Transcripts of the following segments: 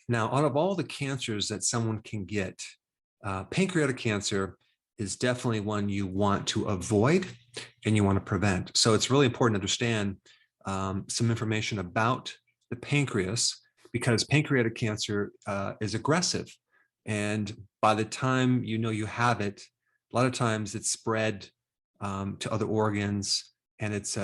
Now, out of all the cancers that someone can get, pancreatic cancer is definitely one you want to avoid and you want to prevent. So it's really important to understand some information about the pancreas, because pancreatic cancer is aggressive. And by the time you know you have it, a lot of times it's spread to other organs, and it's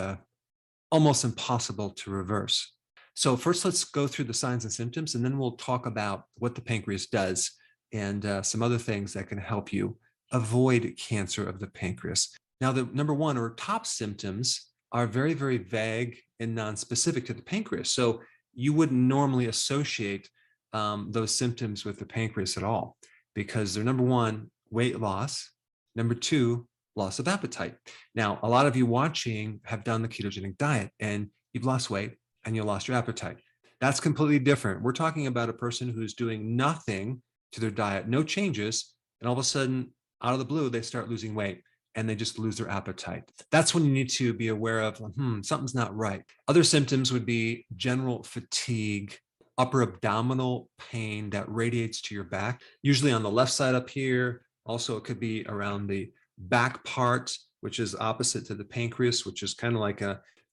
almost impossible to reverse. So first, let's go through the signs and symptoms, and then we'll talk about what the pancreas does and some other things that can help you avoid cancer of the pancreas. Now, the number one or top symptoms are very, very vague and non-specific to the pancreas. So you wouldn't normally associate those symptoms with the pancreas at all, because they're number one, weight loss, number two, loss of appetite. Now, a lot of you watching have done the ketogenic diet and you've lost weight and you lost your appetite. That's completely different. We're talking about a person who's doing nothing to their diet, no changes, and all of a sudden, out of the blue, they start losing weight and they just lose their appetite. That's when you need to be aware of, something's not right. Other symptoms would be general fatigue, upper abdominal pain that radiates to your back, usually on the left side up here. Also, it could be around the back part, which is opposite to the pancreas, which is kind of like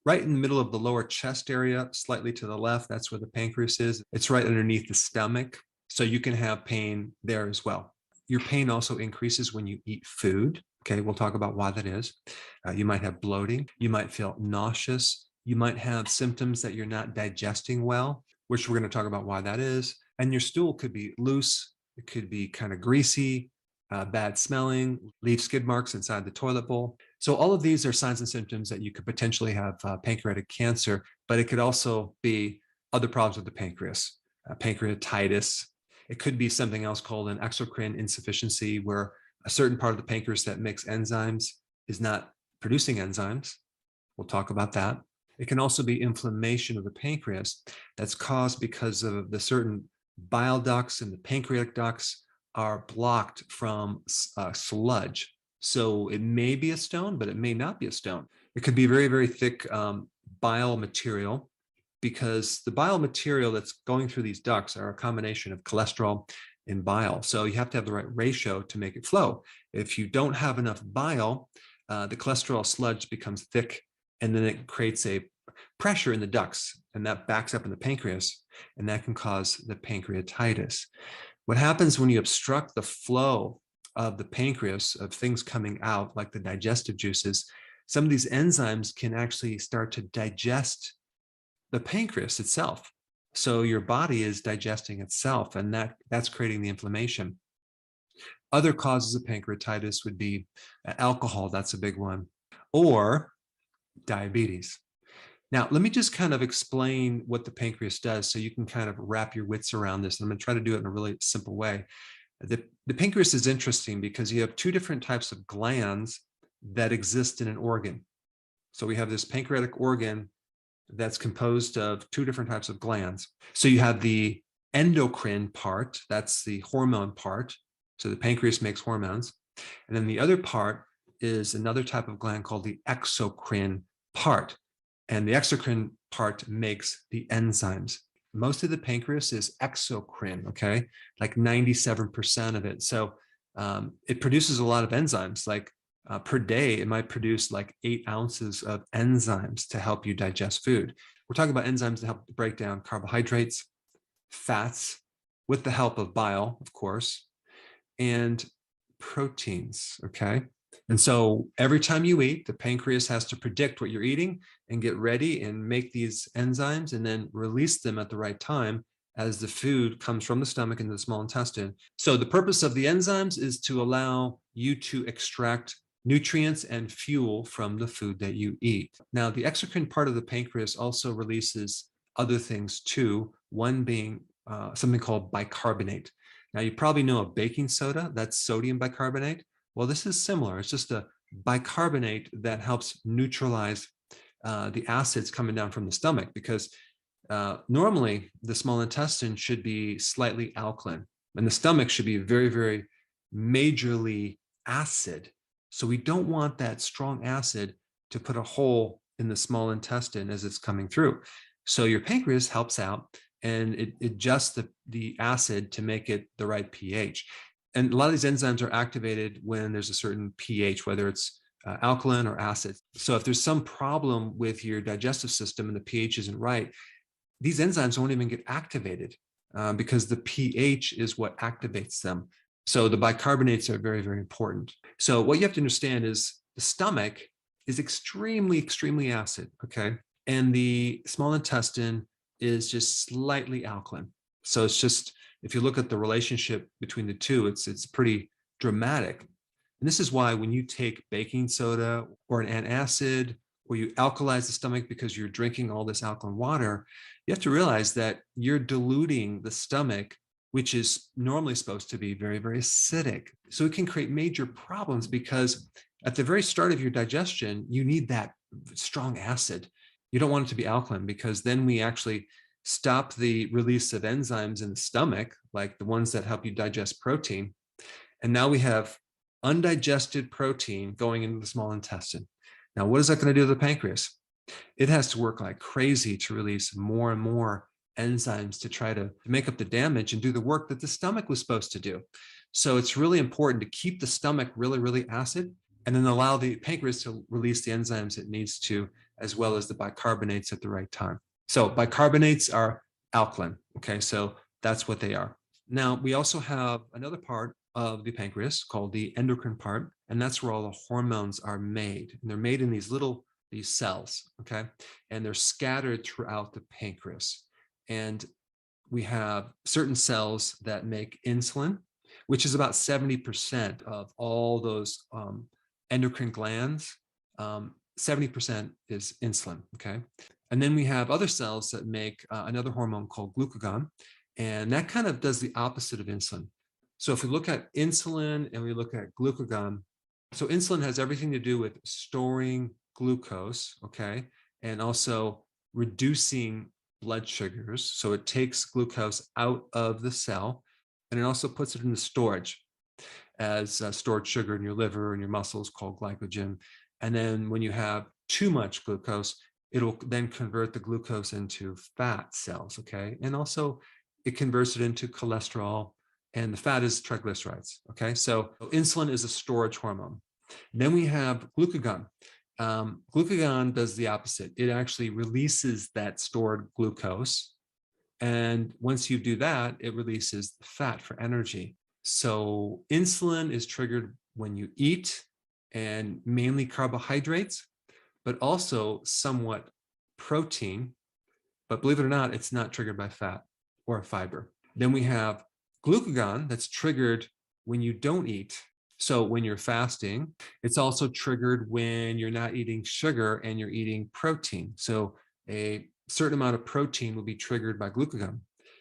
right in the middle of the lower chest area, slightly to the left. That's where the pancreas is. It's right underneath the stomach. So you can have pain there as well. Your pain also increases when you eat food. Okay, we'll talk about why that is. You might have bloating. You might feel nauseous. You might have symptoms that you're not digesting well, which we're going to talk about why that is. And your stool could be loose. It could be kind of greasy, bad smelling, leave skid marks inside the toilet bowl. So all of these are signs and symptoms that you could potentially have pancreatic cancer, but it could also be other problems with the pancreas, pancreatitis. It could be something else called an exocrine insufficiency, where a certain part of the pancreas that makes enzymes is not producing enzymes. We'll talk about that. It can also be inflammation of the pancreas that's caused because of the certain bile ducts and the pancreatic ducts are blocked from sludge. So it may be a stone, but it may not be a stone. It could be very, very thick bile material, because the bile material that's going through these ducts are a combination of cholesterol and bile. So you have to have the right ratio to make it flow. If you don't have enough bile, the cholesterol sludge becomes thick, and then it creates a pressure in the ducts, and that backs up in the pancreas, and that can cause the pancreatitis. What happens when you obstruct the flow of the pancreas, of things coming out like the digestive juices, some of these enzymes can actually start to digest the pancreas itself. So your body is digesting itself, and that's creating the inflammation. Other causes of pancreatitis would be alcohol, that's a big one, or diabetes. Now, let me just kind of explain what the pancreas does so you can kind of wrap your wits around this. And I'm going to try to do it in a really simple way. The pancreas is interesting because you have two different types of glands that exist in an organ. So we have this pancreatic organ that's composed of two different types of glands. So you have the endocrine part, that's the hormone part. So the pancreas makes hormones. And then the other part is another type of gland called the exocrine part. And the exocrine part makes the enzymes. Most of the pancreas is exocrine, okay? Like 97% of it. So it produces a lot of enzymes. Like per day, it might produce like 8 ounces of enzymes to help you digest food. We're talking about enzymes to help break down carbohydrates, fats, with the help of bile, of course, and proteins, okay? And so every time you eat, the pancreas has to predict what you're eating and get ready and make these enzymes and then release them at the right time as the food comes from the stomach into the small intestine. So the purpose of the enzymes is to allow you to extract nutrients and fuel from the food that you eat. Now, the exocrine part of the pancreas also releases other things too, one being something called bicarbonate. Now, you probably know a baking soda, that's sodium bicarbonate. Well, this is similar. It's just a bicarbonate that helps neutralize the acids coming down from the stomach, because normally the small intestine should be slightly alkaline, and the stomach should be very, very majorly acid. So we don't want that strong acid to put a hole in the small intestine as it's coming through. So your pancreas helps out and it adjusts the acid to make it the right pH. And a lot of these enzymes are activated when there's a certain pH, whether it's alkaline or acid. So if there's some problem with your digestive system and the pH isn't right, these enzymes won't even get activated because the pH is what activates them. So the bicarbonates are very, very important. So what you have to understand is the stomach is extremely, extremely acid, okay? And the small intestine is just slightly alkaline. So it's just, if you look at the relationship between the two, it's pretty dramatic. And this is why when you take baking soda or an antacid, or you alkalize the stomach because you're drinking all this alkaline water, you have to realize that you're diluting the stomach, which is normally supposed to be very, very acidic. So it can create major problems because at the very start of your digestion, you need that strong acid. You don't want it to be alkaline because then we actually stop the release of enzymes in the stomach, like the ones that help you digest protein. And now we have undigested protein going into the small intestine. Now, what is that going to do to the pancreas? It has to work like crazy to release more and more enzymes to try to make up the damage and do the work that the stomach was supposed to do. So it's really important to keep the stomach really, really acid and then allow the pancreas to release the enzymes it needs to, as well as the bicarbonates at the right time. So bicarbonates are alkaline, okay? So that's what they are. Now, we also have another part of the pancreas called the endocrine part, and that's where all the hormones are made. And they're made in these cells, okay? And they're scattered throughout the pancreas. And we have certain cells that make insulin, which is about 70% of all those endocrine glands. 70% is insulin, okay? And then we have other cells that make another hormone called glucagon, and that kind of does the opposite of insulin. So if we look at insulin and we look at glucagon, so insulin has everything to do with storing glucose, okay, and also reducing blood sugars. So it takes glucose out of the cell, and it also puts it into storage as stored sugar in your liver and your muscles called glycogen. And then when you have too much glucose, it'll then convert the glucose into fat cells, okay? And also it converts it into cholesterol, and the fat is triglycerides, okay? So insulin is a storage hormone. Then we have glucagon. Glucagon does the opposite. It actually releases that stored glucose. And once you do that, it releases the fat for energy. So insulin is triggered when you eat, and mainly carbohydrates, but also somewhat protein. But believe it or not, it's not triggered by fat or fiber. Then we have glucagon that's triggered when you don't eat. So when you're fasting, it's also triggered when you're not eating sugar and you're eating protein. So a certain amount of protein will be triggered by glucagon.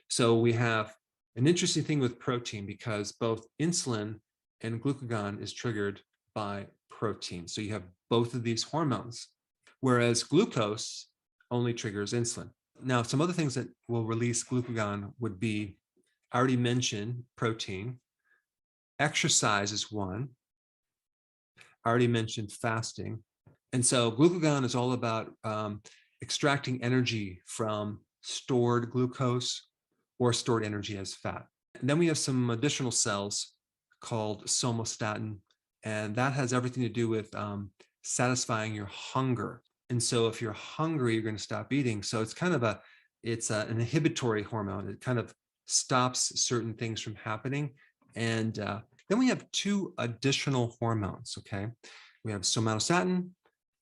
So we have an interesting thing with protein because both insulin and glucagon is triggered by protein. So you have both of these hormones, whereas glucose only triggers insulin. Now, some other things that will release glucagon would be, I already mentioned protein. Exercise is one. I already mentioned fasting. And so glucagon is all about extracting energy from stored glucose or stored energy as fat. And then we have some additional cells called somatostatin, and that has everything to do with satisfying your hunger. And so if you're hungry, you're going to stop eating. So it's kind of an inhibitory hormone. It kind of stops certain things from happening. And then we have two additional hormones, okay? We have somatostatin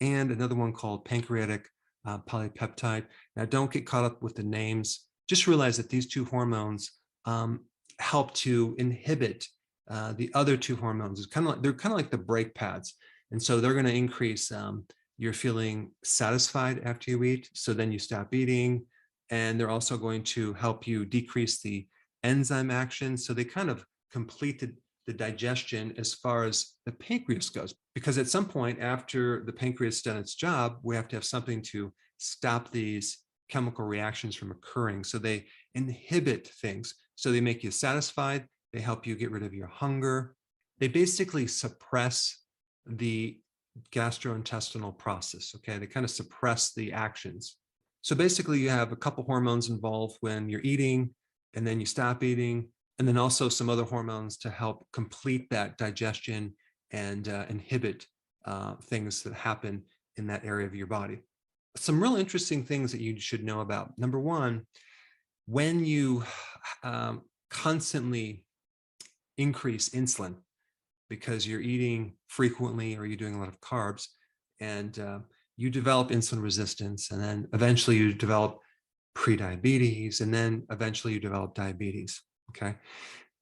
and another one called pancreatic polypeptide. Now, don't get caught up with the names. Just realize that these two hormones help to inhibit the other two hormones. They're kind of like the brake pads. And so they're going to increase you're feeling satisfied after you eat, so then you stop eating. And they're also going to help you decrease the enzyme action. So they kind of complete the digestion as far as the pancreas goes. Because at some point after the pancreas has done its job, we have to have something to stop these chemical reactions from occurring. So they inhibit things. So they make you satisfied. They help you get rid of your hunger. They basically suppress the gastrointestinal process, okay? They kind of suppress the actions. So basically you have a couple hormones involved when you're eating, and then you stop eating, and then also some other hormones to help complete that digestion and inhibit things that happen in that area of your body. Some real interesting things that you should know about. Number one, when you constantly increase insulin because you're eating frequently or you're doing a lot of carbs, and you develop insulin resistance, and then eventually you develop prediabetes, and then eventually you develop diabetes. Okay.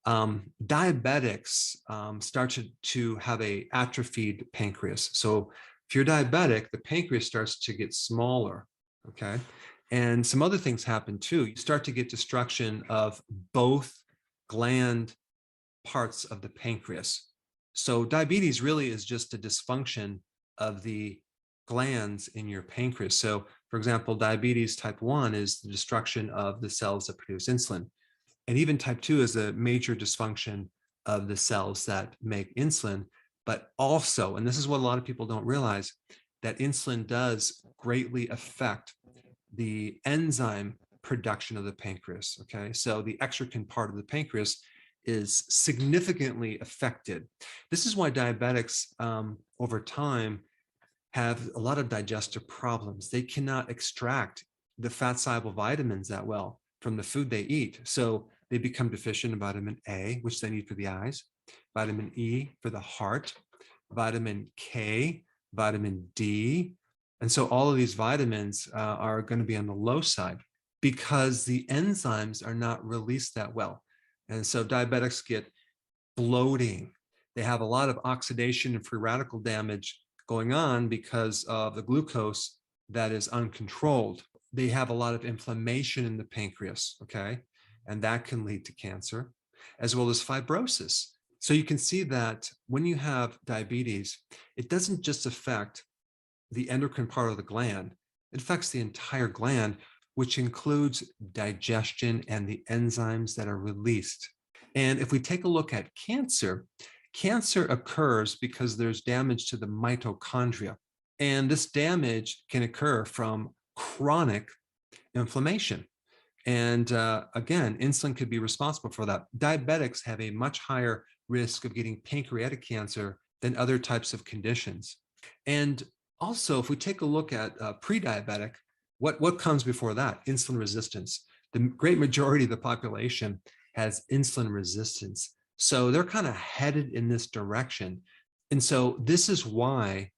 Diabetics start to have a atrophied pancreas. So if you're diabetic, the pancreas starts to get smaller. Okay. And some other things happen too. You start to get destruction of both gland parts of the pancreas. So diabetes really is just a dysfunction of the glands in your pancreas. So for example, diabetes type 1 is the destruction of the cells that produce insulin. And even type 2 is a major dysfunction of the cells that make insulin. But also, and this is what a lot of people don't realize, that insulin does greatly affect the enzyme production of the pancreas. Okay, so the exocrine part of the pancreas is significantly affected. This is why diabetics over time have a lot of digestive problems. They cannot extract the fat soluble vitamins that well from the food they eat. So they become deficient in vitamin A, which they need for the eyes, vitamin E for the heart, vitamin K, vitamin D. And so all of these vitamins are going to be on the low side because the enzymes are not released that well. And so diabetics get bloating. They have a lot of oxidation and free radical damage going on because of the glucose that is uncontrolled. They have a lot of inflammation in the pancreas, okay? And that can lead to cancer, as well as fibrosis. So you can see that when you have diabetes, it doesn't just affect the endocrine part of the gland, it affects the entire gland, which includes digestion and the enzymes that are released. And if we take a look at cancer, cancer occurs because there's damage to the mitochondria. And this damage can occur from chronic inflammation. And again, insulin could be responsible for that. Diabetics have a much higher risk of getting pancreatic cancer than other types of conditions. And also, if we take a look at pre-diabetic, what comes before that? Insulin resistance. The great majority of the population has insulin resistance. So they're kind of headed in this direction. And so this is why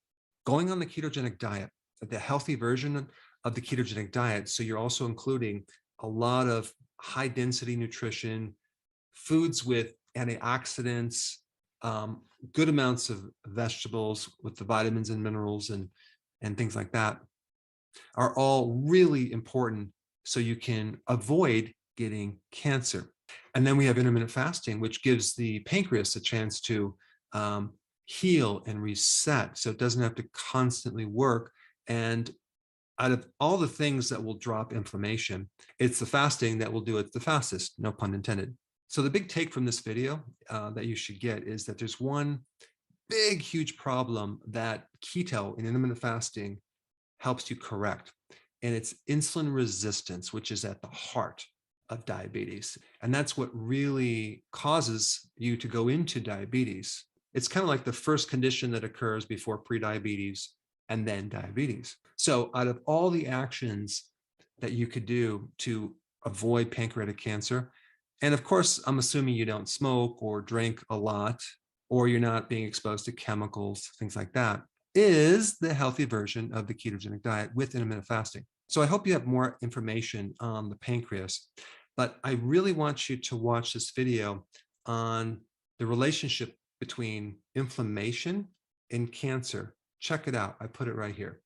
going on the ketogenic diet, the healthy version of the ketogenic diet, so you're also including a lot of high density nutrition, foods with antioxidants, good amounts of vegetables with the vitamins and minerals and things like that, are all really important so you can avoid getting cancer. And then we have intermittent fasting, which gives the pancreas a chance to heal and reset so it doesn't have to constantly work. And out of all the things that will drop inflammation, it's the fasting that will do it the fastest, no pun intended. So the big take from this video that you should get is that there's one big, huge problem that keto and intermittent fasting helps you correct. And it's insulin resistance, which is at the heart of diabetes. And that's what really causes you to go into diabetes. It's kind of like the first condition that occurs before prediabetes and then diabetes. So out of all the actions that you could do to avoid pancreatic cancer, and of course, I'm assuming you don't smoke or drink a lot, or you're not being exposed to chemicals, things like that, is the healthy version of the ketogenic diet with intermittent fasting. So I hope you have more information on the pancreas, but I really want you to watch this video on the relationship between inflammation and cancer. Check it out. I put it right here.